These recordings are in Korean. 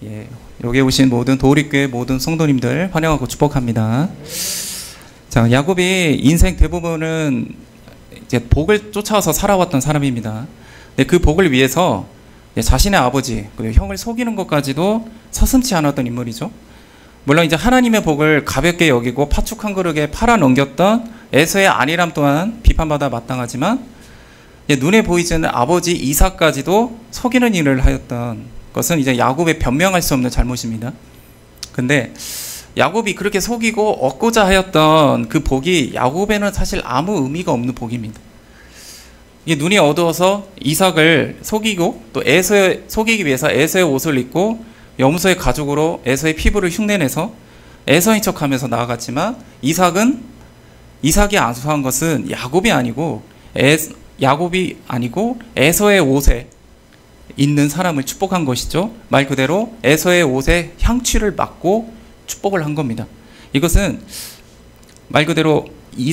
예, 여기 오신 모든 도우리교회 모든 성도님들 환영하고 축복합니다. 자, 야곱이 인생 대부분은 이제 복을 쫓아와서 살아왔던 사람입니다. 근데 그 복을 위해서 자신의 아버지 그리고 형을 속이는 것까지도 서슴지 않았던 인물이죠. 물론 이제 하나님의 복을 가볍게 여기고 파축 한 그릇에 팔아 넘겼던 에서의 안일함 또한 비판받아 마땅하지만 눈에 보이지 않는 아버지 이삭까지도 속이는 일을 하였던 것은 이제 야곱의 변명할 수 없는 잘못입니다. 근데 야곱이 그렇게 속이고 얻고자 하였던 그 복이 야곱에는 사실 아무 의미가 없는 복입니다. 이게 눈이 어두워서 이삭을 속이고 또 에서의 속이기 위해서 에서의 옷을 입고 염소의 가죽으로 에서의 피부를 흉내내서 에서인 척하면서 나아갔지만 이삭이 안수한 것은 야곱이 아니고 에서의 옷에 있는 사람을 축복한 것이죠. 말 그대로 에서의 옷에 향취를 맡고 축복을 한 겁니다. 이것은 말 그대로 이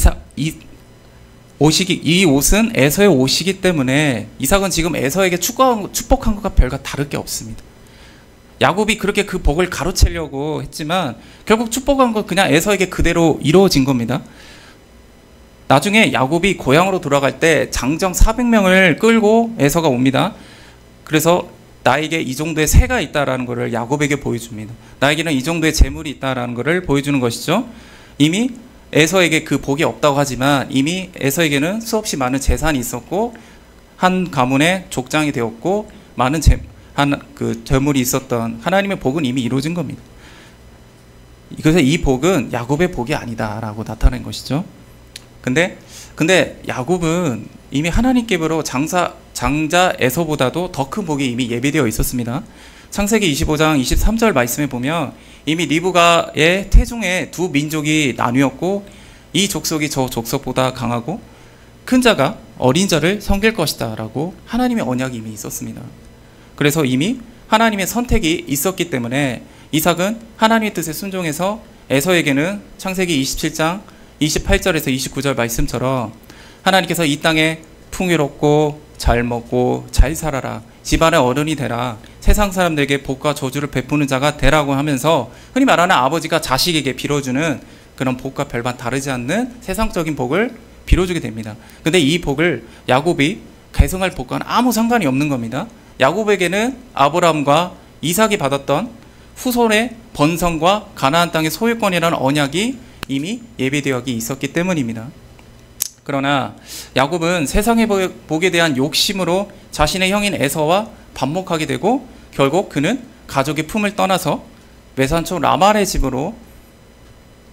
옷은 에서의 옷이기 때문에 이삭은 지금 에서에게 축복한 것과 별과 다를 게 없습니다. 야곱이 그렇게 그 복을 가로채려고 했지만 결국 축복한 것 그냥 에서에게 그대로 이루어진 겁니다. 나중에 야곱이 고향으로 돌아갈 때 장정 400명을 끌고 에서가 옵니다. 그래서 나에게 이 정도의 새가 있다라는 것을 야곱에게 보여줍니다. 나에게는 이 정도의 재물이 있다라는 것을 보여주는 것이죠. 이미 에서에게 그 복이 없다고 하지만 이미 에서에게는 수없이 많은 재산이 있었고 한 가문의 족장이 되었고 많은 재물이 있었던 하나님의 복은 이미 이루어진 겁니다. 그래서 이 복은 야곱의 복이 아니다라고 나타낸 것이죠. 근데 야곱은 이미 하나님께로 장자 에서보다도 더 큰 복이 이미 예비되어 있었습니다. 창세기 25장 23절 말씀에 보면 이미 리브가의 태중에 두 민족이 나뉘었고 이 족속이 저 족속보다 강하고 큰 자가 어린 자를 섬길 것이다 라고 하나님의 언약이 이미 있었습니다. 그래서 이미 하나님의 선택이 있었기 때문에 이삭은 하나님의 뜻에 순종해서 에서에게는 창세기 27장 28절에서 29절 말씀처럼 하나님께서 이 땅에 풍요롭고 잘 먹고 잘 살아라, 집안의 어른이 되라, 세상 사람들에게 복과 저주를 베푸는 자가 되라고 하면서 흔히 말하는 아버지가 자식에게 빌어주는 그런 복과 별반 다르지 않는 세상적인 복을 빌어주게 됩니다. 근데 이 복을 야곱이 계승할 복과는 아무 상관이 없는 겁니다. 야곱에게는 아브라함과 이삭이 받았던 후손의 번성과 가나안 땅의 소유권이라는 언약이 이미 예비되어 있었기 때문입니다. 그러나 야곱은 세상의 복에 대한 욕심으로 자신의 형인 에서와 반목하게 되고 결국 그는 가족의 품을 떠나서 외산촌 라말의 집으로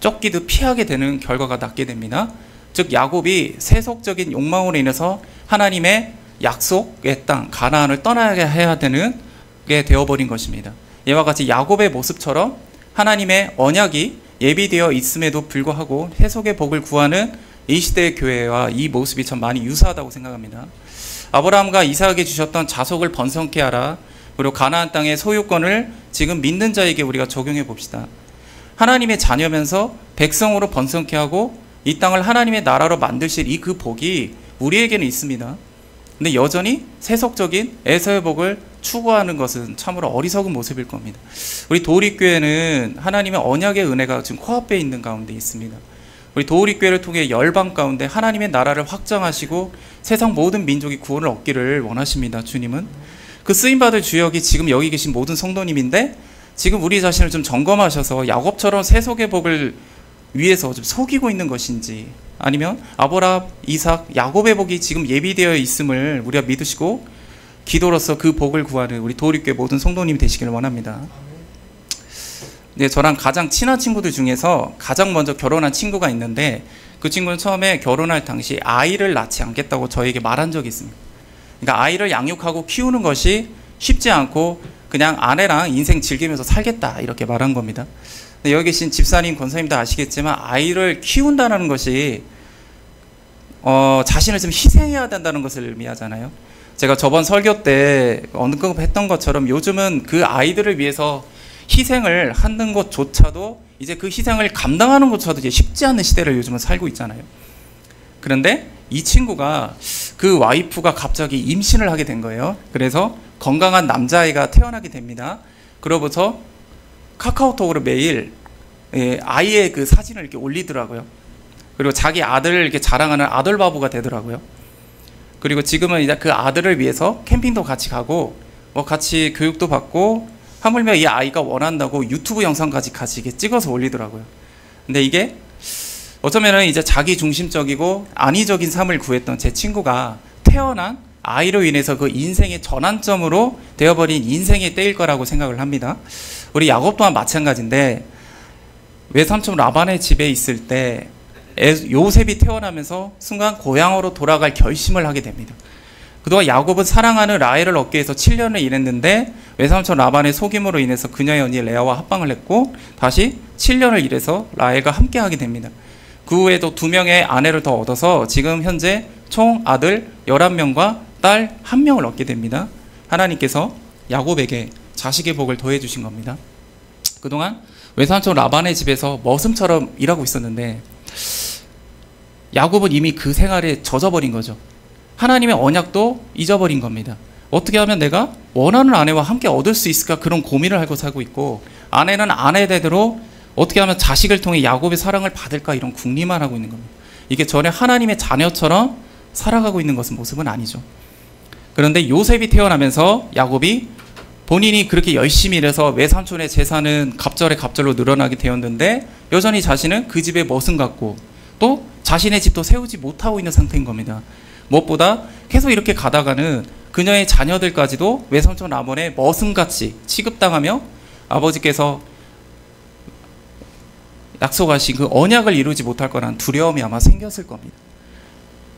쫓기듯 피하게 되는 결과가 낳게 됩니다. 즉 야곱이 세속적인 욕망으로 인해서 하나님의 약속의 땅 가나안을 떠나야 해야 되는 게 되어버린 것입니다. 이와 같이 야곱의 모습처럼 하나님의 언약이 예비되어 있음에도 불구하고 세속의 복을 구하는 이 시대의 교회와 이 모습이 참 많이 유사하다고 생각합니다. 아브라함과 이삭에게 주셨던 자속을 번성케 하라, 그리고 가나안 땅의 소유권을 지금 믿는 자에게 우리가 적용해 봅시다. 하나님의 자녀면서 백성으로 번성케 하고 이 땅을 하나님의 나라로 만드실 이 그 복이 우리에게는 있습니다. 근데 여전히 세속적인 에서의 복을 추구하는 것은 참으로 어리석은 모습일 겁니다. 우리 도우리교회는 하나님의 언약의 은혜가 지금 코앞에 있는 가운데 있습니다. 우리 도우리교회를 통해 열방 가운데 하나님의 나라를 확장하시고 세상 모든 민족이 구원을 얻기를 원하십니다. 주님은 그 쓰임받을 주역이 지금 여기 계신 모든 성도님인데 지금 우리 자신을 좀 점검하셔서 야곱처럼 세속의 복을 위해서 좀 속이고 있는 것인지, 아니면 아브라함, 이삭, 야곱의 복이 지금 예비되어 있음을 우리가 믿으시고 기도로서 그 복을 구하는 우리 도우리교회 모든 성도님이 되시기를 원합니다. 네, 저랑 가장 친한 친구들 중에서 가장 먼저 결혼한 친구가 있는데 그 친구는 처음에 결혼할 당시 아이를 낳지 않겠다고 저에게 말한 적이 있습니다. 그러니까 아이를 양육하고 키우는 것이 쉽지 않고 그냥 아내랑 인생 즐기면서 살겠다 이렇게 말한 겁니다. 여기 계신 집사님, 권사님도 아시겠지만 아이를 키운다는 것이 자신을 좀 희생해야 된다는 것을 의미하잖아요. 제가 저번 설교 때 언급했던 것처럼 요즘은 그 아이들을 위해서 희생을 하는 것조차도 이제 그 희생을 감당하는 것조차도 이제 쉽지 않은 시대를 요즘은 살고 있잖아요. 그런데 이 친구가 그 와이프가 갑자기 임신을 하게 된 거예요. 그래서 건강한 남자아이가 태어나게 됩니다. 그러고서 카카오톡으로 매일 아이의 그 사진을 이렇게 올리더라고요. 그리고 자기 아들을 이렇게 자랑하는 아들 바보가 되더라고요. 그리고 지금은 이제 그 아들을 위해서 캠핑도 같이 가고 뭐 같이 교육도 받고 하물며 이 아이가 원한다고 유튜브 영상까지 같이 이렇게 찍어서 올리더라고요. 근데 이게 어쩌면은 이제 자기 중심적이고 안위적인 삶을 구했던 제 친구가 태어난 아이로 인해서 그 인생의 전환점으로 되어버린 인생의 때일 거라고 생각을 합니다. 우리 야곱 또한 마찬가지인데 외삼촌 라반의 집에 있을 때 요셉이 태어나면서 순간 고향으로 돌아갈 결심을 하게 됩니다. 그동안 야곱은 사랑하는 라헬을 얻기 위해서 7년을 일했는데 외삼촌 라반의 속임으로 인해서 그녀의 언니 레아와 합방을 했고 다시 7년을 일해서 라헬과 함께 하게 됩니다. 그 후에도 2명의 아내를 더 얻어서 지금 현재 총 아들 11명과 딸 1명을 얻게 됩니다. 하나님께서 야곱에게 자식의 복을 더해 주신 겁니다. 그동안 외삼촌 라반의 집에서 머슴처럼 일하고 있었는데 야곱은 이미 그 생활에 젖어버린 거죠. 하나님의 언약도 잊어버린 겁니다. 어떻게 하면 내가 원하는 아내와 함께 얻을 수 있을까 그런 고민을 하고 살고 있고 아내는 아내대로 어떻게 하면 자식을 통해 야곱의 사랑을 받을까 이런 궁리만 하고 있는 겁니다. 이게 전에 하나님의 자녀처럼 살아가고 있는 것은 모습은 아니죠. 그런데 요셉이 태어나면서 야곱이 본인이 그렇게 열심히 일해서 외삼촌의 재산은 갑절에 갑절로 늘어나게 되었는데 여전히 자신은 그 집의 머슴 같고 또 자신의 집도 세우지 못하고 있는 상태인 겁니다. 무엇보다 계속 이렇게 가다가는 그녀의 자녀들까지도 외삼촌 라반의 머슴같이 취급당하며 아버지께서 약속하신 그 언약을 이루지 못할 거라는 두려움이 아마 생겼을 겁니다.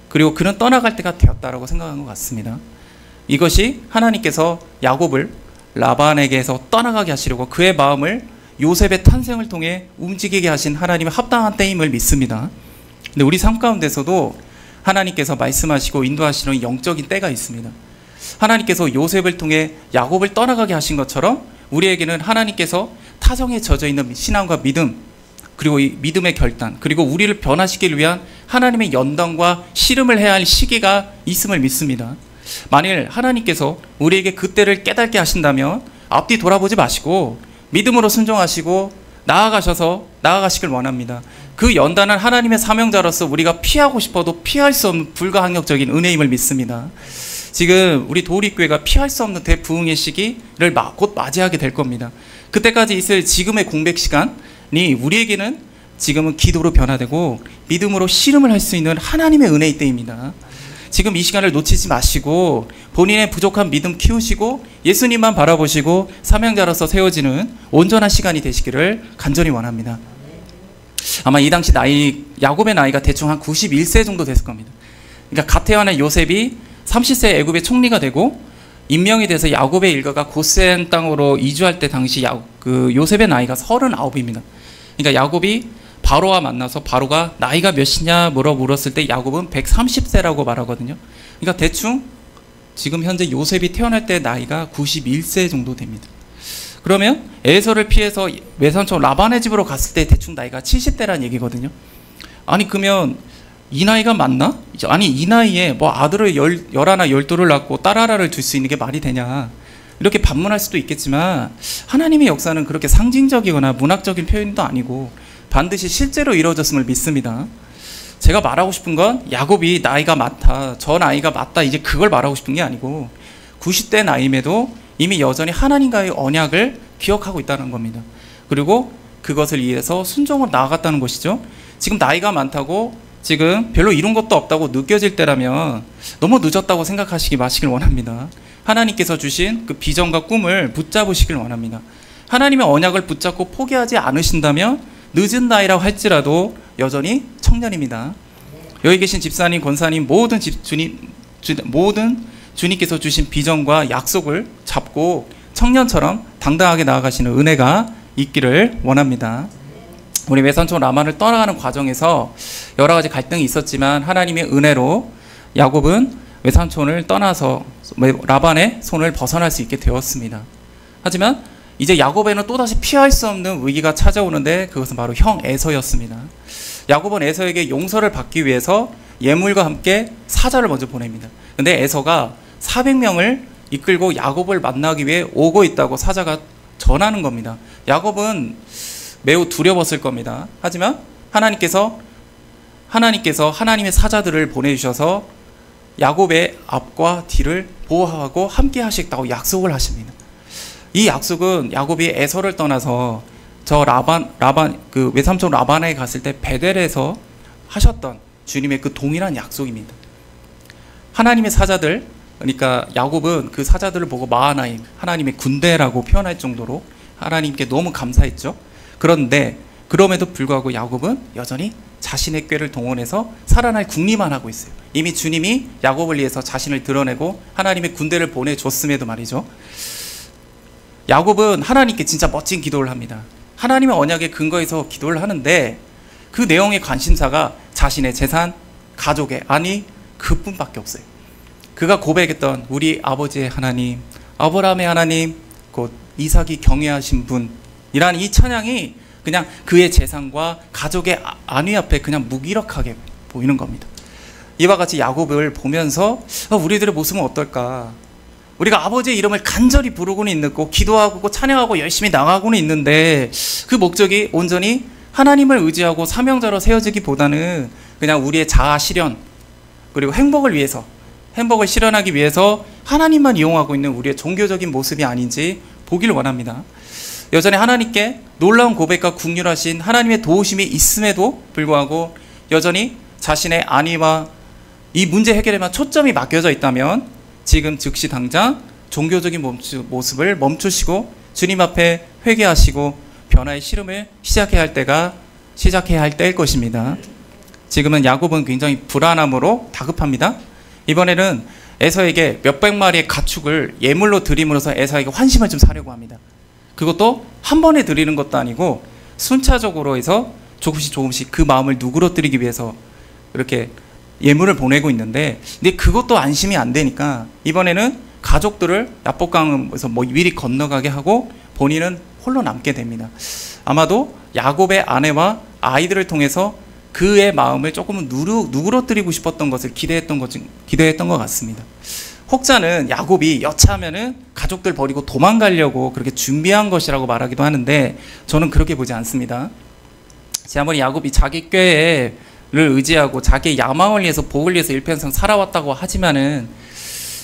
그리고 그는 떠나갈 때가 되었다라고 생각한 것 같습니다. 이것이 하나님께서 야곱을 라반에게서 떠나가게 하시려고 그의 마음을 요셉의 탄생을 통해 움직이게 하신 하나님의 합당한 때임을 믿습니다. 근데 우리 삶 가운데서도 하나님께서 말씀하시고 인도하시는 영적인 때가 있습니다. 하나님께서 요셉을 통해 야곱을 떠나가게 하신 것처럼 우리에게는 하나님께서 타성에 젖어 있는 신앙과 믿음 그리고 이 믿음의 결단 그리고 우리를 변화시키기 위한 하나님의 연단과 씨름을 해야 할 시기가 있음을 믿습니다. 만일 하나님께서 우리에게 그때를 깨닫게 하신다면 앞뒤 돌아보지 마시고 믿음으로 순종하시고 나아가시길 원합니다. 그 연단은 하나님의 사명자로서 우리가 피하고 싶어도 피할 수 없는 불가항력적인 은혜임을 믿습니다. 지금 우리 도우리교회가 피할 수 없는 대부흥의 시기를 곧 맞이하게 될 겁니다. 그때까지 있을 지금의 공백 시간이 우리에게는 지금은 기도로 변화되고 믿음으로 씨름을 할 수 있는 하나님의 은혜의 때입니다. 지금 이 시간을 놓치지 마시고 본인의 부족한 믿음 키우시고 예수님만 바라보시고 사명자로서 세워지는 온전한 시간이 되시기를 간절히 원합니다. 아마 이 당시 야곱의 나이가 대충 한 91세 정도 됐을 겁니다. 그러니까 갓 태어난 요셉이 30세 애굽의 총리가 되고 임명이 돼서 야곱의 일가가 고센 땅으로 이주할 때 당시 요셉의 나이가 39입니다. 그러니까 야곱이 바로와 만나서 바로가 나이가 몇이냐 물었을 때 야곱은 130세라고 말하거든요. 그러니까 대충 지금 현재 요셉이 태어날 때 나이가 91세 정도 됩니다. 그러면 에서를 피해서 외삼촌 라반의 집으로 갔을 때 대충 나이가 70대란 얘기거든요. 아니 그러면 이 나이가 맞나? 아니 이 나이에 뭐 아들을 11, 12를 낳고 딸 하나를 둘 수 있는 게 말이 되냐 이렇게 반문할 수도 있겠지만 하나님의 역사는 그렇게 상징적이거나 문학적인 표현도 아니고 반드시 실제로 이루어졌음을 믿습니다. 제가 말하고 싶은 건 야곱이 나이가 많다 저 나이가 맞다 이제 그걸 말하고 싶은 게 아니고 90대 나이임에도 이미 여전히 하나님과의 언약을 기억하고 있다는 겁니다. 그리고 그것을 위해서 순종으로 나아갔다는 것이죠. 지금 나이가 많다고 지금 별로 이룬 것도 없다고 느껴질 때라면 너무 늦었다고 생각하시기 마시길 원합니다. 하나님께서 주신 그 비전과 꿈을 붙잡으시길 원합니다. 하나님의 언약을 붙잡고 포기하지 않으신다면 늦은 나이라고 할지라도 여전히 청년입니다. 여기 계신 집사님, 권사님 모든 주님께서 주신 비전과 약속을 잡고 청년처럼 당당하게 나아가시는 은혜가 있기를 원합니다. 우리 외삼촌 라반을 떠나가는 과정에서 여러 가지 갈등이 있었지만 하나님의 은혜로 야곱은 외삼촌을 떠나서 라반의 손을 벗어날 수 있게 되었습니다. 하지만 이제 야곱에는 또다시 피할 수 없는 위기가 찾아오는데 그것은 바로 형 에서였습니다. 야곱은 에서에게 용서를 받기 위해서 예물과 함께 사자를 먼저 보냅니다. 근데 에서가 400명을 이끌고 야곱을 만나기 위해 오고 있다고 사자가 전하는 겁니다. 야곱은 매우 두려웠을 겁니다. 하지만 하나님께서 하나님의 사자들을 보내주셔서 야곱의 앞과 뒤를 보호하고 함께 하시겠다고 약속을 하십니다. 이 약속은 야곱이 에서를 떠나서 저 그 외삼촌 라반에 갔을 때 베델에서 하셨던 주님의 그 동일한 약속입니다. 하나님의 사자들, 그러니까 야곱은 그 사자들을 보고 마하나임, 하나님의 군대라고 표현할 정도로 하나님께 너무 감사했죠. 그런데 그럼에도 불구하고 야곱은 여전히 자신의 꾀를 동원해서 살아날 궁리만 하고 있어요. 이미 주님이 야곱을 위해서 자신을 드러내고 하나님의 군대를 보내줬음에도 말이죠. 야곱은 하나님께 진짜 멋진 기도를 합니다. 하나님의 언약에 근거해서 기도를 하는데 그 내용의 관심사가 자신의 재산, 가족의 아니 그뿐밖에 없어요. 그가 고백했던 우리 아버지의 하나님, 아브라함의 하나님, 곧 이삭이 경외하신 분이란 이 찬양이 그냥 그의 재산과 가족의 안위 앞에 그냥 무기력하게 보이는 겁니다. 이와 같이 야곱을 보면서 우리들의 모습은 어떨까? 우리가 아버지의 이름을 간절히 부르고는 있고 기도하고 찬양하고 열심히 나가고는 있는데 그 목적이 온전히 하나님을 의지하고 사명자로 세워지기보다는 그냥 우리의 자아 실현 그리고 행복을 실현하기 위해서 하나님만 이용하고 있는 우리의 종교적인 모습이 아닌지 보기를 원합니다. 여전히 하나님께 놀라운 고백과 긍휼하신 하나님의 도우심이 있음에도 불구하고 여전히 자신의 안위와 이 문제 해결에만 초점이 맡겨져 있다면 지금 즉시 당장 종교적인 모습을 멈추시고 주님 앞에 회개하시고 변화의 실험을 시작해야 할 때일 것입니다. 지금은 야곱은 굉장히 불안함으로 다급합니다. 이번에는 에서에게 몇백 마리의 가축을 예물로 드림으로써 에서에게 환심을 좀 사려고 합니다. 그것도 한 번에 드리는 것도 아니고 순차적으로 해서 조금씩 그 마음을 누그러뜨리기 위해서 이렇게 예물을 보내고 있는데 근데 그것도 안심이 안 되니까 이번에는 가족들을 야복강에서 미리 건너가게 하고 본인은 홀로 남게 됩니다. 아마도 야곱의 아내와 아이들을 통해서 그의 마음을 조금은 누그러뜨리고 싶었던 것을 기대했던 것 같습니다. 혹자는 야곱이 여차하면은 가족들 버리고 도망가려고 그렇게 준비한 것이라고 말하기도 하는데 저는 그렇게 보지 않습니다. 아무리 야곱이 자기 꾀를 의지하고 자기의 야망을 위해서 복을 위해서 일평생 살아왔다고 하지만은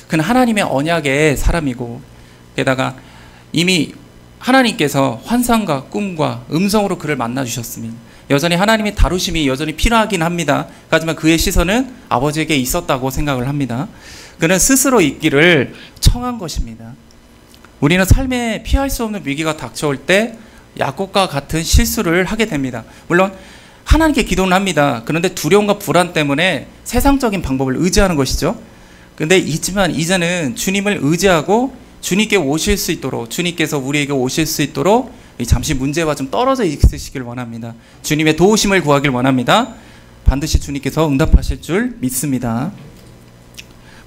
그는 하나님의 언약의 사람이고 게다가 이미 하나님께서 환상과 꿈과 음성으로 그를 만나주셨습니다. 여전히 하나님의 다루심이 여전히 필요하긴 합니다. 하지만 그의 시선은 아버지에게 있었다고 생각을 합니다. 그는 스스로 있기를 청한 것입니다. 우리는 삶에 피할 수 없는 위기가 닥쳐올 때 야곱과 같은 실수를 하게 됩니다. 물론 하나님께 기도는 합니다. 그런데 두려움과 불안 때문에 세상적인 방법을 의지하는 것이죠. 근데 이제는 주님을 의지하고 주님께 오실 수 있도록 주님께서 우리에게 오실 수 있도록 잠시 문제와 좀 떨어져 있으시길 원합니다. 주님의 도우심을 구하길 원합니다. 반드시 주님께서 응답하실 줄 믿습니다.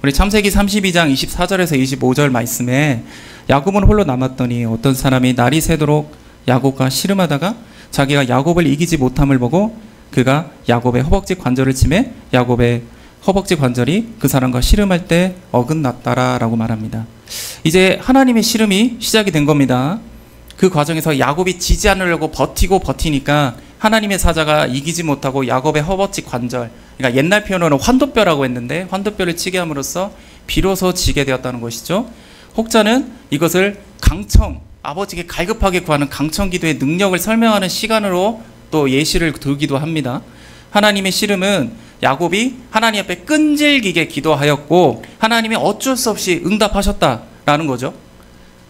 우리 창세기 32장 24절에서 25절 말씀에 야곱은 홀로 남았더니 어떤 사람이 날이 새도록 야곱과 씨름하다가 자기가 야곱을 이기지 못함을 보고 그가 야곱의 허벅지 관절을 치매 야곱의 허벅지 관절이 그 사람과 씨름할 때 어긋났다라 라고 말합니다. 이제 하나님의 씨름이 시작이 된 겁니다. 그 과정에서 야곱이 지지 않으려고 버티니까 하나님의 사자가 이기지 못하고 야곱의 허벅지 관절, 그러니까 옛날 표현으로는 환도뼈라고 했는데 환도뼈를 치게 함으로써 비로소 지게 되었다는 것이죠. 혹자는 이것을 강청, 아버지께 갈급하게 구하는 강청 기도의 능력을 설명하는 시간으로 또 예시를 들기도 합니다. 하나님의 씨름은 야곱이 하나님 앞에 끈질기게 기도하였고 하나님이 어쩔 수 없이 응답하셨다라는 거죠.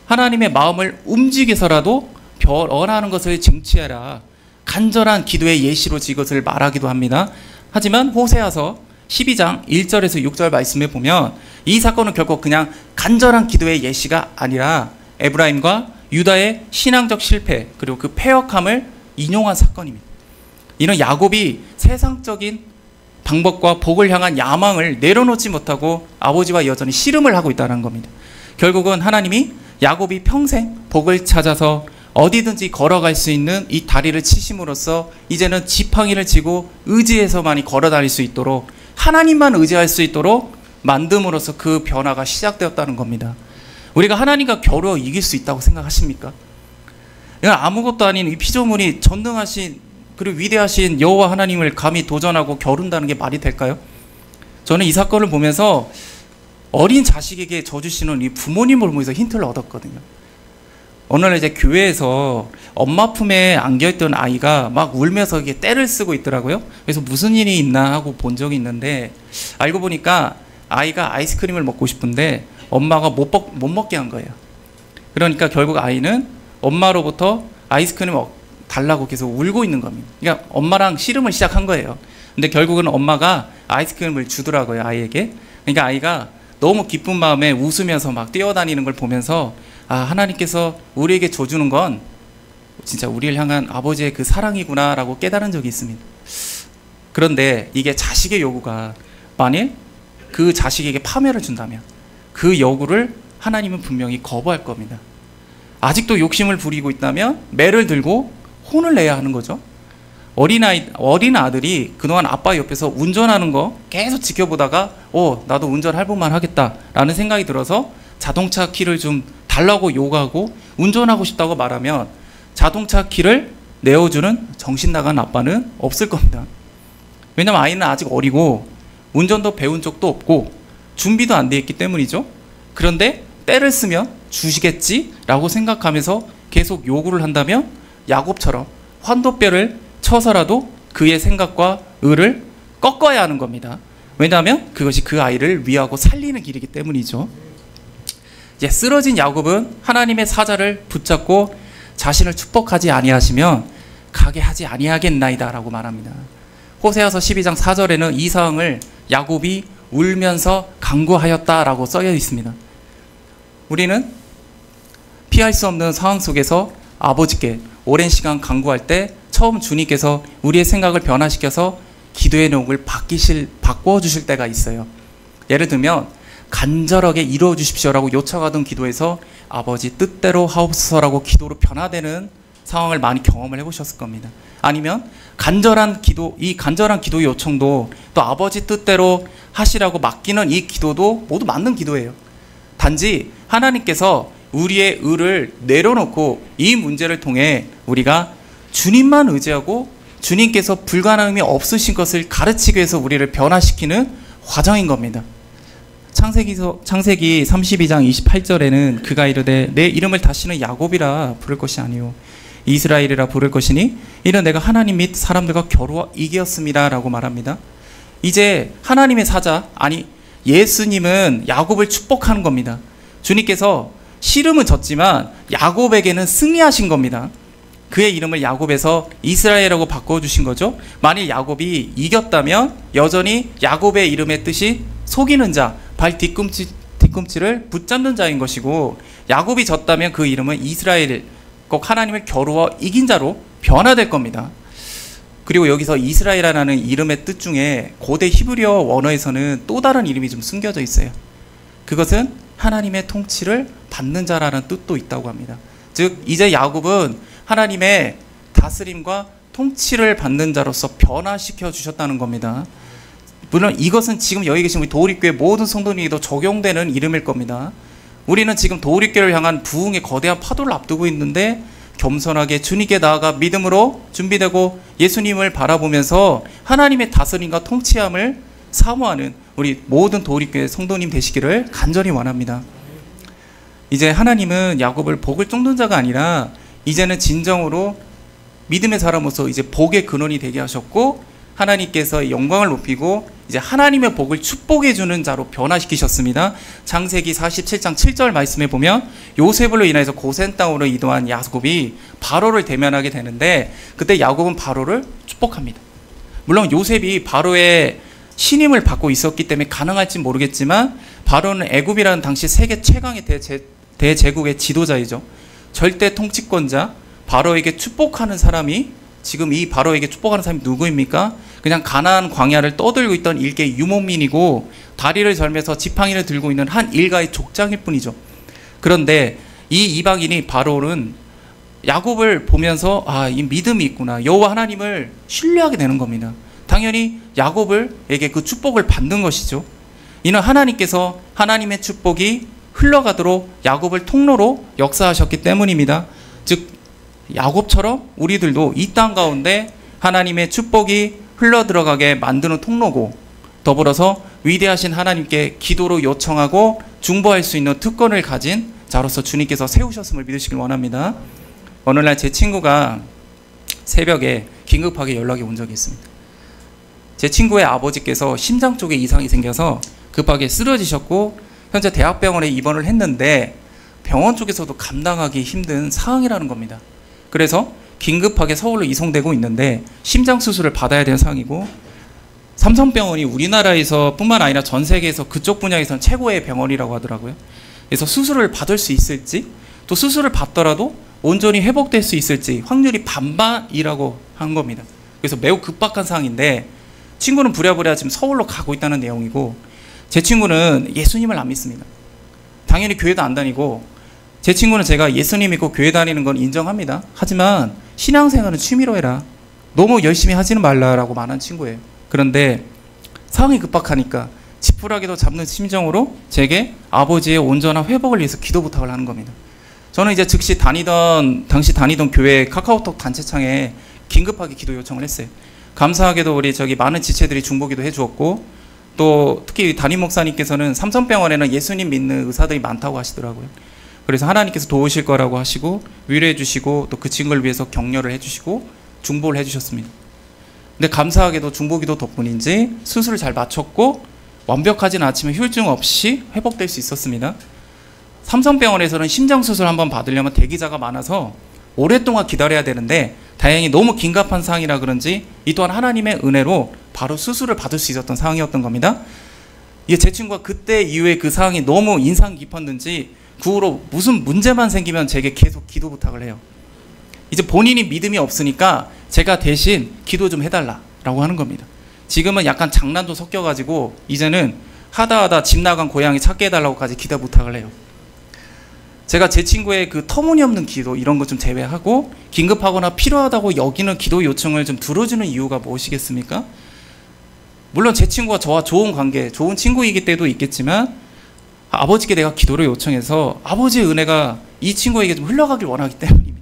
하나님의 마음을 움직여서라도 변화하는 것을 쟁취해라. 간절한 기도의 예시로 이것을 말하기도 합니다. 하지만 호세아서 12장 1절에서 6절 말씀에 보면 이 사건은 결국 그냥 간절한 기도의 예시가 아니라 에브라임과 유다의 신앙적 실패 그리고 그 패역함을 인용한 사건입니다. 이는 야곱이 세상적인 방법과 복을 향한 야망을 내려놓지 못하고 아버지와 여전히 씨름을 하고 있다는 겁니다. 결국은 하나님이 야곱이 평생 복을 찾아서 어디든지 걸어갈 수 있는 이 다리를 치심으로써 이제는 지팡이를 쥐고 의지해서만이 걸어다닐 수 있도록 하나님만 의지할 수 있도록 만듦으로써 그 변화가 시작되었다는 겁니다. 우리가 하나님과 겨루어 이길 수 있다고 생각하십니까? 이건 아무것도 아닌 이 피조물이 전능하신 그리고 위대하신 여호와 하나님을 감히 도전하고 겨룬다는 게 말이 될까요? 저는 이 사건을 보면서 어린 자식에게 져주시는 이 부모님을 보면서 힌트를 얻었거든요. 어느 날 이제 교회에서 엄마 품에 안겨있던 아이가 막 울면서 이게 떼를 쓰고 있더라고요. 그래서 무슨 일이 있나 하고 본 적이 있는데, 알고 보니까 아이가 아이스크림을 먹고 싶은데 엄마가 못 먹게 한 거예요. 그러니까 결국 아이는 엄마로부터 아이스크림을 달라고 계속 울고 있는 겁니다. 그러니까 엄마랑 씨름을 시작한 거예요. 근데 결국은 엄마가 아이스크림을 주더라고요, 아이에게. 그러니까 아이가 너무 기쁜 마음에 웃으면서 막 뛰어다니는 걸 보면서, 아, 하나님께서 우리에게 줘주는 건 진짜 우리를 향한 아버지의 그 사랑이구나 라고 깨달은 적이 있습니다. 그런데 이게 자식의 요구가 만일 그 자식에게 파멸을 준다면 그 요구를 하나님은 분명히 거부할 겁니다. 아직도 욕심을 부리고 있다면 매를 들고 혼을 내야 하는 거죠. 어린 아들이 그동안 아빠 옆에서 운전하는 거 계속 지켜보다가 나도 운전할 법만 하겠다라는 생각이 들어서 자동차 키를 좀 달라고 요구하고 운전하고 싶다고 말하면 자동차 키를 내어주는 정신 나간 아빠는 없을 겁니다. 왜냐면 아이는 아직 어리고 운전도 배운 적도 없고 준비도 안 돼 있기 때문이죠. 그런데 때를 쓰면 주시겠지라고 생각하면서 계속 요구를 한다면 야곱처럼 환도뼈를 쳐서라도 그의 생각과 의를 꺾어야 하는 겁니다. 왜냐하면 그것이 그 아이를 위하고 살리는 길이기 때문이죠. 이제 쓰러진 야곱은 하나님의 사자를 붙잡고 자신을 축복하지 아니하시면 가게 하지 아니하겠나이다 라고 말합니다. 호세아서 12장 4절에는 이 상황을 야곱이 울면서 간구하였다라고 써져 있습니다. 우리는 피할 수 없는 상황 속에서 아버지께 오랜 시간 간구할 때 처음 주님께서 우리의 생각을 변화시켜서 기도의 내용을 바꾸어 주실 때가 있어요. 예를 들면 간절하게 이루어 주십시오라고 요청하던 기도에서 아버지 뜻대로 하옵소서라고 기도로 변화되는 상황을 많이 경험을 해보셨을 겁니다. 아니면 간절한 기도 요청도 또 아버지 뜻대로 하시라고 맡기는 이 기도도 모두 맞는 기도예요. 단지 하나님께서 우리의 의를 내려놓고 이 문제를 통해 우리가 주님만 의지하고 주님께서 불가능함이 없으신 것을 가르치기 위해서 우리를 변화시키는 과정인 겁니다. 창세기 32장 28절에는 그가 이르되 내 이름을 다시는 야곱이라 부를 것이 아니요 이스라엘이라 부를 것이니 이는 내가 하나님 및 사람들과 겨루어 이겼습니다 라고 말합니다. 이제 하나님의 사자, 아니 예수님은 야곱을 축복하는 겁니다. 주님께서 씨름은 졌지만 야곱에게는 승리하신 겁니다. 그의 이름을 야곱에서 이스라엘이라고 바꿔주신 거죠. 만일 야곱이 이겼다면 여전히 야곱의 이름의 뜻이 속이는 자, 발 뒤꿈치를 붙잡는 자인 것이고, 야곱이 졌다면 그 이름은 이스라엘, 꼭 하나님을 겨루어 이긴 자로 변화될 겁니다. 그리고 여기서 이스라엘이라는 이름의 뜻 중에 고대 히브리어 원어에서는 또 다른 이름이 좀 숨겨져 있어요. 그것은 하나님의 통치를 받는 자라는 뜻도 있다고 합니다. 즉 이제 야곱은 하나님의 다스림과 통치를 받는 자로서 변화시켜 주셨다는 겁니다. 물론 이것은 지금 여기 계신 우리 도우리교회 모든 성도님에게도 적용되는 이름일 겁니다. 우리는 지금 도우리교회를 향한 부흥의 거대한 파도를 앞두고 있는데 겸손하게 주님께 나아가 믿음으로 준비되고 예수님을 바라보면서 하나님의 다스림과 통치함을 사모하는 우리 모든 도우리교회 성도님 되시기를 간절히 원합니다. 이제 하나님은 야곱을 복을 쫓는 자가 아니라 이제는 진정으로 믿음의 사람으로서 이제 복의 근원이 되게 하셨고, 하나님께서 영광을 높이고 이제 하나님의 복을 축복해 주는 자로 변화시키셨습니다. 창세기 47장 7절 말씀에 보면 요셉으로 인해서 고센 땅으로 이동한 야곱이 바로를 대면하게 되는데, 그때 야곱은 바로를 축복합니다. 물론 요셉이 바로의 신임을 받고 있었기 때문에 가능할지 모르겠지만, 바로는 애굽이라는 당시 세계 최강의 대제국의 지도자이죠. 절대 통치권자, 바로에게 축복하는 사람이, 지금 이 바로에게 축복하는 사람이 누구입니까? 그냥 가나안 광야를 떠들고 있던 일개 유목민이고 다리를 절면서 지팡이를 들고 있는 한 일가의 족장일 뿐이죠. 그런데 이 이방인이 바로는 야곱을 보면서 이 믿음이 있구나, 여호와 하나님을 신뢰하게 되는 겁니다. 당연히 야곱에게 그 축복을 받는 것이죠. 이는 하나님께서 하나님의 축복이 흘러가도록 야곱을 통로로 역사하셨기 때문입니다. 즉 야곱처럼 우리들도 이 땅 가운데 하나님의 축복이 흘러들어가게 만드는 통로고, 더불어서 위대하신 하나님께 기도로 요청하고 중보할 수 있는 특권을 가진 자로서 주님께서 세우셨음을 믿으시길 원합니다. 어느 날 제 친구가 새벽에 긴급하게 연락이 온 적이 있습니다. 제 친구의 아버지께서 심장 쪽에 이상이 생겨서 급하게 쓰러지셨고 현재 대학병원에 입원을 했는데 병원 쪽에서도 감당하기 힘든 상황이라는 겁니다. 그래서 긴급하게 서울로 이송되고 있는데 심장 수술을 받아야 되는 상황이고, 삼성병원이 우리나라에서 뿐만 아니라 전 세계에서 그쪽 분야에서는 최고의 병원이라고 하더라고요. 그래서 수술을 받을 수 있을지, 또 수술을 받더라도 온전히 회복될 수 있을지 확률이 반반이라고 한 겁니다. 그래서 매우 급박한 상황인데 친구는 부랴부랴 지금 서울로 가고 있다는 내용이고, 제 친구는 예수님을 안 믿습니다. 당연히 교회도 안 다니고, 제 친구는 제가 예수님 믿고 교회 다니는 건 인정합니다. 하지만 신앙생활은 취미로 해라, 너무 열심히 하지는 말라라고 말한 친구예요. 그런데 상황이 급박하니까 지푸라기도 잡는 심정으로 제게 아버지의 온전한 회복을 위해서 기도 부탁을 하는 겁니다. 저는 이제 즉시 당시 다니던 교회 카카오톡 단체창에 긴급하게 기도 요청을 했어요. 감사하게도 우리 많은 지체들이 중보기도 해주었고, 또 특히 담임 목사님께서는 삼성병원에는 예수님 믿는 의사들이 많다고 하시더라고요. 그래서 하나님께서 도우실 거라고 하시고 위로해 주시고, 또 그 친구를 위해서 격려를 해주시고 중보를 해주셨습니다. 근데 감사하게도 중보기도 덕분인지 수술을 잘 마쳤고 완벽하진 않지만 후유증 없이 회복될 수 있었습니다. 삼성병원에서는 심장수술 한번 받으려면 대기자가 많아서 오랫동안 기다려야 되는데, 다행히 너무 긴급한 상황이라 그런지 이 또한 하나님의 은혜로 바로 수술을 받을 수 있었던 상황이었던 겁니다. 제 친구가 그때 이후에 그 상황이 너무 인상 깊었는지 그 후로 무슨 문제만 생기면 제게 계속 기도 부탁을 해요. 이제 본인이 믿음이 없으니까 제가 대신 기도 좀 해달라고 하는 겁니다. 지금은 약간 장난도 섞여가지고 이제는 하다 집 나간 고양이 찾게 해달라고까지 기도 부탁을 해요. 제가 제 친구의 그 터무니없는 기도 이런 거 좀 제외하고 긴급하거나 필요하다고 여기는 기도 요청을 좀 들어주는 이유가 무엇이겠습니까? 물론 제 친구가 저와 좋은 관계, 좋은 친구이기 때도 있겠지만 아버지께 내가 기도를 요청해서 아버지의 은혜가 이 친구에게 좀 흘러가길 원하기 때문입니다.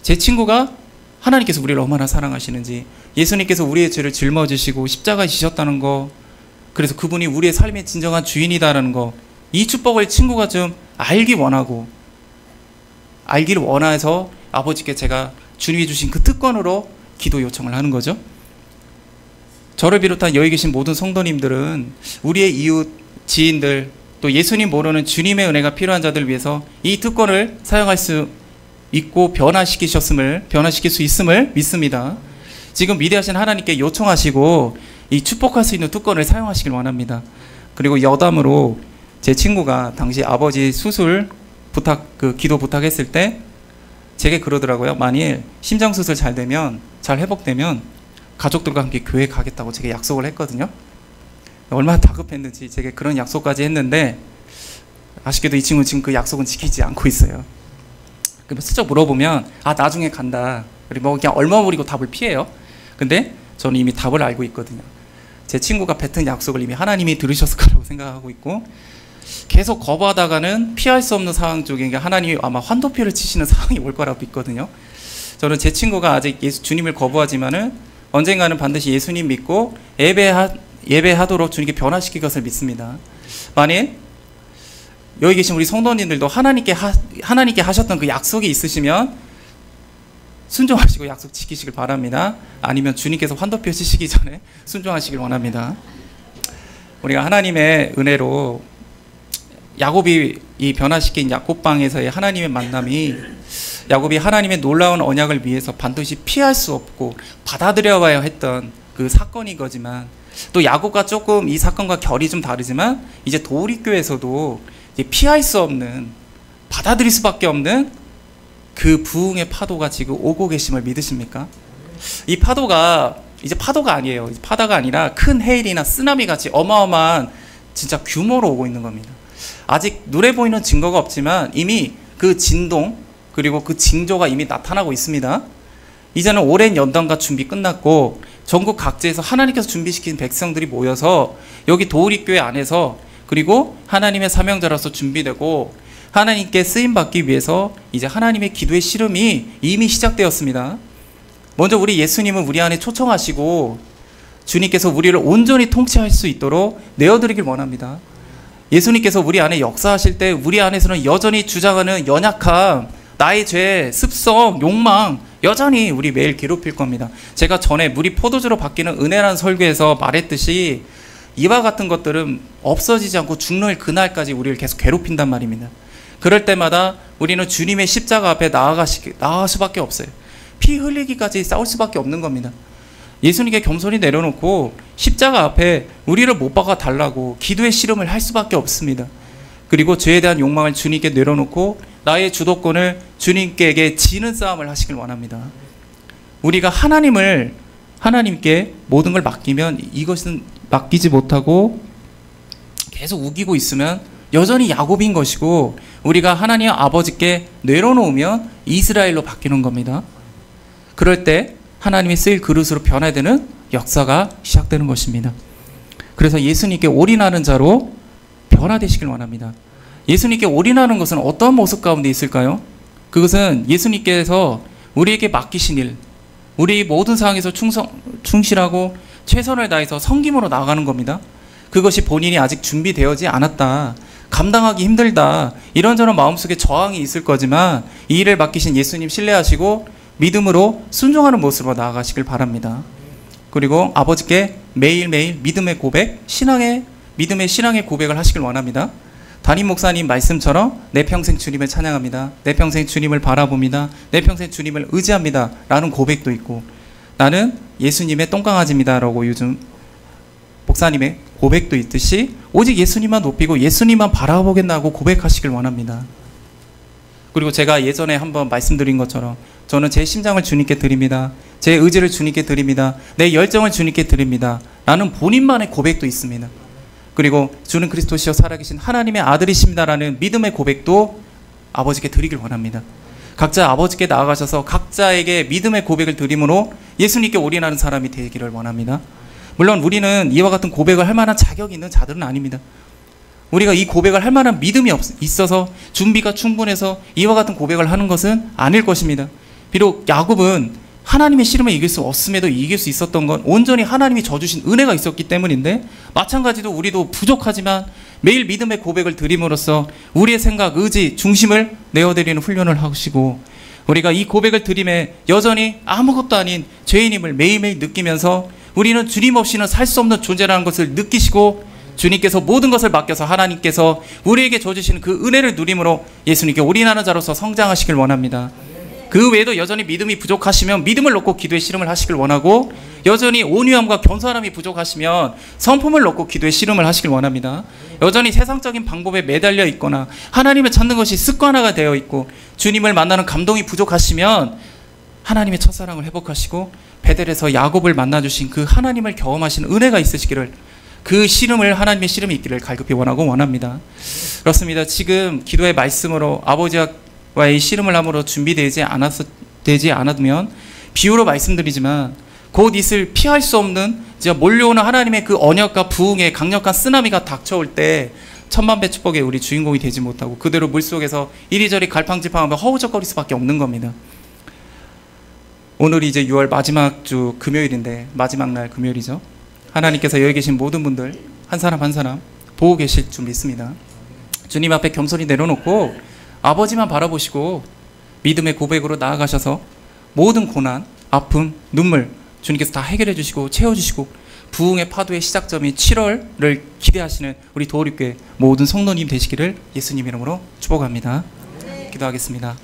제 친구가 하나님께서 우리를 얼마나 사랑하시는지, 예수님께서 우리의 죄를 짊어지시고 십자가에 지셨다는 거, 그래서 그분이 우리의 삶의 진정한 주인이다라는 거, 이 축복을 친구가 좀 알기를 원해서 아버지께 제가 주님이 주신 그 특권으로 기도 요청을 하는 거죠. 저를 비롯한 여기 계신 모든 성도님들은 우리의 이웃, 지인들, 또 예수님 모르는 주님의 은혜가 필요한 자들을 위해서 이 특권을 사용할 수 있고 변화시킬 수 있음을 믿습니다. 지금 위대하신 하나님께 요청하시고 이 축복할 수 있는 특권을 사용하시길 원합니다. 그리고 여담으로 제 친구가 당시 아버지 수술 기도 부탁했을 때 제게 그러더라고요. 만일 심장수술 잘 회복되면 가족들과 함께 교회 가겠다고 제게 약속을 했거든요. 얼마나 다급했는지 제게 그런 약속까지 했는데, 아쉽게도 이 친구는 지금 그 약속은 지키지 않고 있어요. 슬쩍 물어보면 나중에 간다, 그리고 그냥 얼머무리고 답을 피해요. 근데 저는 이미 답을 알고 있거든요. 제 친구가 뱉은 약속을 이미 하나님이 들으셨을 거라고 생각하고 있고, 계속 거부하다가는 피할 수 없는 상황 쪽에 하나님이 아마 환도표를 치시는 상황이 올 거라고 믿거든요. 저는 제 친구가 아직 주님을 거부하지만은 언젠가는 반드시 예수님 믿고 예배하도록 주님께 변화시킬 것을 믿습니다. 만일 여기 계신 우리 성도님들도 하나님께 하셨던 그 약속이 있으시면 순종하시고 약속 지키시길 바랍니다. 아니면 주님께서 환도표 치시기 전에 순종하시길 원합니다. 우리가 하나님의 은혜로 야곱이 이 변화시킨 야곱방에서의 하나님의 만남이, 야곱이 하나님의 놀라운 언약을 위해서 반드시 피할 수 없고 받아들여야 했던 그 사건이거지만, 또 야곱과 조금 이 사건과 결이 좀 다르지만 이제 도우리교에서도 피할 수 없는, 받아들일 수밖에 없는 그 부흥의 파도가 지금 오고 계심을 믿으십니까? 이 파도가 이제 파도가 아니에요. 파도가 아니라 큰 해일이나 쓰나미 같이 어마어마한 진짜 규모로 오고 있는 겁니다. 아직 눈에 보이는 증거가 없지만 이미 그 진동 그리고 그 징조가 이미 나타나고 있습니다. 이제는 오랜 연단과 준비 끝났고 전국 각지에서 하나님께서 준비시킨 백성들이 모여서 여기 도우리교회 안에서, 그리고 하나님의 사명자로서 준비되고 하나님께 쓰임받기 위해서 이제 하나님의 기도의 씨름이 이미 시작되었습니다. 먼저 우리 예수님은 우리 안에 초청하시고 주님께서 우리를 온전히 통치할 수 있도록 내어드리길 원합니다. 예수님께서 우리 안에 역사하실 때 우리 안에서는 여전히 주장하는 연약함, 나의 죄, 습성, 욕망 여전히 우리 매일 괴롭힐 겁니다. 제가 전에 물이 포도주로 바뀌는 은혜라는 설교에서 말했듯이 이와 같은 것들은 없어지지 않고 죽는 그날까지 우리를 계속 괴롭힌단 말입니다. 그럴 때마다 우리는 주님의 십자가 앞에 나아갈 수밖에 없어요. 피 흘리기까지 싸울 수밖에 없는 겁니다. 예수님께 겸손히 내려놓고 십자가 앞에 우리를 못 박아 달라고 기도의 씨름을 할 수밖에 없습니다. 그리고 죄에 대한 욕망을 주님께 내려놓고 나의 주도권을 주님께 지는 싸움을 하시길 원합니다. 우리가 하나님께 모든 걸 맡기면 이것은 맡기지 못하고 계속 우기고 있으면 여전히 야곱인 것이고, 우리가 하나님 아버지께 내려놓으면 이스라엘로 바뀌는 겁니다. 그럴 때 하나님이 쓰일 그릇으로 변화되는 역사가 시작되는 것입니다. 그래서 예수님께 올인하는 자로 변화되시길 원합니다. 예수님께 올인하는 것은 어떤 모습 가운데 있을까요? 그것은 예수님께서 우리에게 맡기신 일, 우리 모든 상황에서 충실하고 최선을 다해서 섬김으로 나아가는 겁니다. 그것이 본인이 아직 준비되어지 않았다, 감당하기 힘들다, 이런저런 마음속에 저항이 있을 거지만 이 일을 맡기신 예수님 신뢰하시고 믿음으로 순종하는 모습으로 나아가시길 바랍니다. 그리고 아버지께 매일매일 믿음의 고백, 믿음의 신앙의 고백을 하시길 원합니다. 담임 목사님 말씀처럼 내 평생 주님을 찬양합니다, 내 평생 주님을 바라봅니다, 내 평생 주님을 의지합니다 라는 고백도 있고, 나는 예수님의 똥강아지입니다 라고 요즘 목사님의 고백도 있듯이 오직 예수님만 높이고 예수님만 바라보겠다고 고백하시길 원합니다. 그리고 제가 예전에 한번 말씀드린 것처럼 저는 제 심장을 주님께 드립니다, 제 의지를 주님께 드립니다, 내 열정을 주님께 드립니다 라는 본인만의 고백도 있습니다. 그리고 주는 그리스도시여 살아계신 하나님의 아들이십니다라는 믿음의 고백도 아버지께 드리길 원합니다. 각자 아버지께 나아가셔서 각자에게 믿음의 고백을 드림으로 예수님께 올인하는 사람이 되기를 원합니다. 물론 우리는 이와 같은 고백을 할 만한 자격이 있는 자들은 아닙니다. 우리가 이 고백을 할 만한 믿음이 있어서 준비가 충분해서 이와 같은 고백을 하는 것은 아닐 것입니다. 비록 야곱은 하나님의 씨름을 이길 수 없음에도 이길 수 있었던 건 온전히 하나님이 져주신 은혜가 있었기 때문인데, 마찬가지로 우리도 부족하지만 매일 믿음의 고백을 드림으로써 우리의 생각, 의지, 중심을 내어드리는 훈련을 하시고, 우리가 이 고백을 드림에 여전히 아무것도 아닌 죄인임을 매일매일 느끼면서 우리는 주님 없이는 살 수 없는 존재라는 것을 느끼시고, 주님께서 모든 것을 맡겨서 하나님께서 우리에게 줘주시는 그 은혜를 누림으로 예수님께 올인하는 자로서 성장하시길 원합니다. 그 외에도 여전히 믿음이 부족하시면 믿음을 놓고 기도의 씨름을 하시길 원하고, 여전히 온유함과 겸손함이 부족하시면 성품을 놓고 기도의 씨름을 하시길 원합니다. 여전히 세상적인 방법에 매달려 있거나 하나님을 찾는 것이 습관화가 되어 있고 주님을 만나는 감동이 부족하시면 하나님의 첫사랑을 회복하시고 베델에서 야곱을 만나주신 그 하나님을 경험하신 은혜가 있으시기를, 그 씨름을, 하나님의 씨름이 있기를 갈급히 원하고 원합니다. 그렇습니다. 지금 기도의 말씀으로 아버지와의 씨름을 함으로 준비되지 않았으면 비유로 말씀드리지만 곧 있을 피할 수 없는 몰려오는 하나님의 그 언약과 부흥의 강력한 쓰나미가 닥쳐올 때 천만배 축복의 우리 주인공이 되지 못하고 그대로 물속에서 이리저리 갈팡질팡하며 허우적거릴 수밖에 없는 겁니다. 오늘이 이제 6월 마지막 주 금요일인데, 마지막 날 금요일이죠. 하나님께서 여기 계신 모든 분들 한 사람 한 사람 보고 계실 줄 믿습니다. 주님 앞에 겸손히 내려놓고 아버지만 바라보시고 믿음의 고백으로 나아가셔서 모든 고난, 아픔, 눈물 주님께서 다 해결해 주시고 채워주시고 부흥의 파도의 시작점인 7월을 기대하시는 우리 도우립교회 모든 성도님 되시기를 예수님 이름으로 축복합니다. 기도하겠습니다.